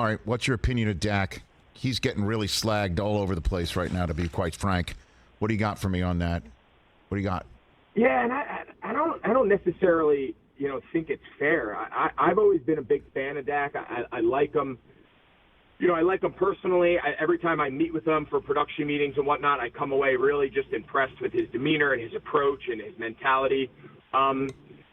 All right, what's your opinion of Dak? He's getting really slagged all over the place right now, to be quite frank. What do you got for me on that? What do you got? Yeah, and I don't necessarily think it's fair. I've always been a big fan of Dak. I like him. I like him personally. Every time I meet with him for production meetings and whatnot, I come away really just impressed with his demeanor and his approach and his mentality.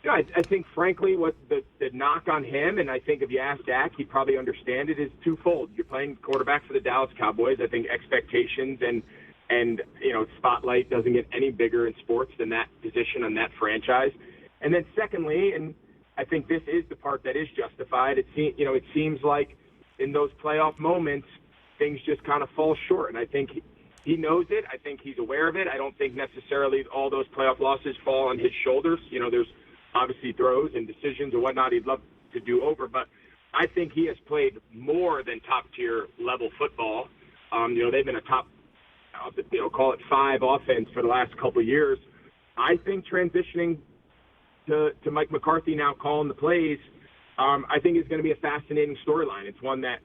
I think, frankly, what the knock on him, and I think if you ask Dak, he'd probably understand it, is twofold. You're playing quarterback for the Dallas Cowboys. I think expectations and spotlight doesn't get any bigger in sports than that position on that franchise. And then secondly, and I think this is the part that is justified, it seems like in those playoff moments, things just kind of fall short. And I think he knows it. I think he's aware of it. I don't think necessarily all those playoff losses fall on his shoulders. There's obviously throws and decisions and whatnot he'd love to do over. But I think he has played more than top-tier level football. They've been a top, call it 5 offense for the last couple of years. I think transitioning to Mike McCarthy now calling the plays, I think is going to be a fascinating storyline. It's one that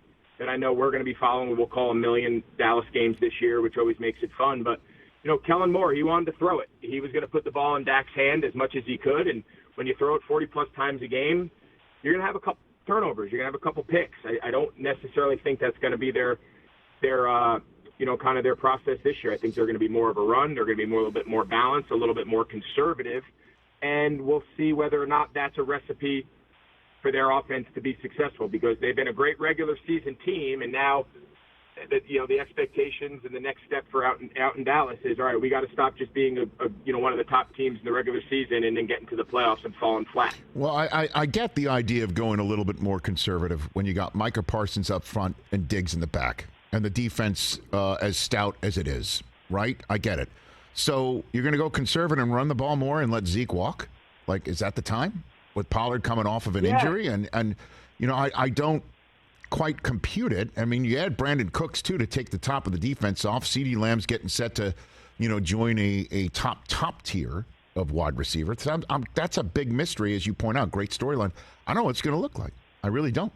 I know we're going to be following. We'll call a million Dallas games this year, which always makes it fun. But, Kellen Moore, he wanted to throw it. He was going to put the ball in Dak's hand as much as he could. And when you throw it 40-plus times a game, you're going to have a couple turnovers. You're going to have a couple picks. I don't necessarily think that's going to be their kind of their process this year. I think they're going to be more of a run. They're going to be a little bit more balanced, a little bit more conservative. And we'll see whether or not that's a recipe for their offense to be successful, because they've been a great regular season team, and now the expectations and the next step for out in Dallas is, all right, we got to stop just being one of the top teams in the regular season and then getting to the playoffs and falling flat. Well, I get the idea of going a little bit more conservative when you got Micah Parsons up front and Diggs in the back, and the defense as stout as it is, right? I get it. So you're going to go conservative and run the ball more and let Zeke walk? Like, is that the time? With Pollard coming off of an injury? And I don't quite compute it. I mean, you had Brandon Cooks, too, to take the top of the defense off. CeeDee Lamb's getting set to, join a top tier of wide receiver. That's a big mystery, as you point out. Great storyline. I don't know what it's going to look like. I really don't,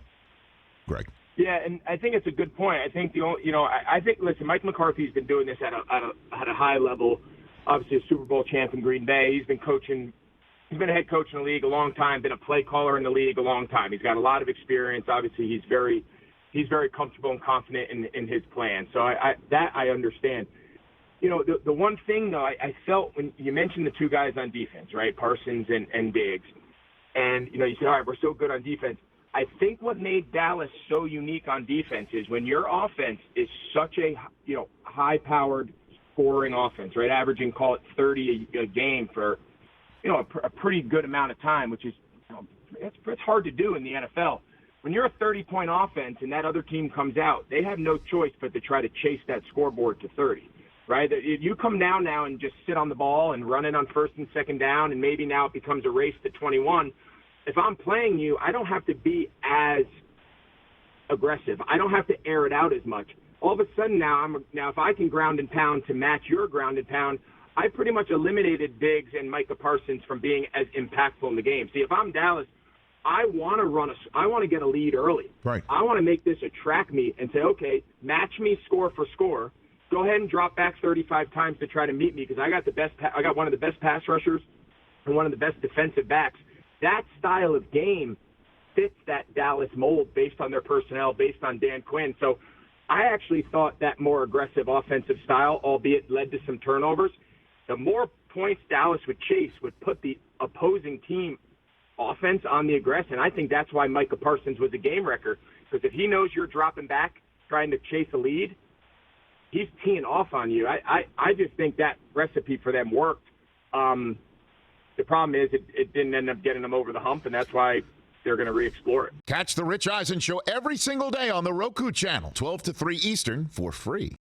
Greg. Yeah, and I think it's a good point. I think listen, Mike McCarthy's been doing this at a high level. Obviously, a Super Bowl champ in Green Bay. He's been coaching. He's been a head coach in the league a long time. Been a play caller in the league a long time. He's got a lot of experience. Obviously, he's very comfortable and confident in his plan. So I understand. The one thing though, I felt when you mentioned the two guys on defense, right, Parsons and Diggs, and you said, all right, we're so good on defense. I think what made Dallas so unique on defense is when your offense is such a high-powered scoring offense, right, averaging, call it 30 a game for a pretty good amount of time, which is it's hard to do in the NFL. When you're a 30-point offense and that other team comes out, they have no choice but to try to chase that scoreboard to 30, right? If you come down now and just sit on the ball and run it on first and second down, and maybe now it becomes a race to 21. If I'm playing you, I don't have to be as aggressive. I don't have to air it out as much. All of a sudden now if I can ground and pound to match your ground and pound, I pretty much eliminated Diggs and Micah Parsons from being as impactful in the game. See, if I'm Dallas, I want to get a lead early. Right. I want to make this a track meet and say, okay, match me score for score. Go ahead and drop back 35 times to try to meet me, because I got one of the best pass rushers and one of the best defensive backs. That style of game fits that Dallas mold based on their personnel, based on Dan Quinn. So I actually thought that more aggressive offensive style, albeit led to some turnovers, the more points Dallas would chase would put the opposing team offense on the aggressive. And I think that's why Micah Parsons was a game wrecker, because if he knows you're dropping back trying to chase a lead, he's teeing off on you. I just think that recipe for them worked. The problem is it didn't end up getting them over the hump, and that's why they're going to re-explore it. Catch the Rich Eisen Show every single day on the Roku channel, 12 to 3 Eastern, for free.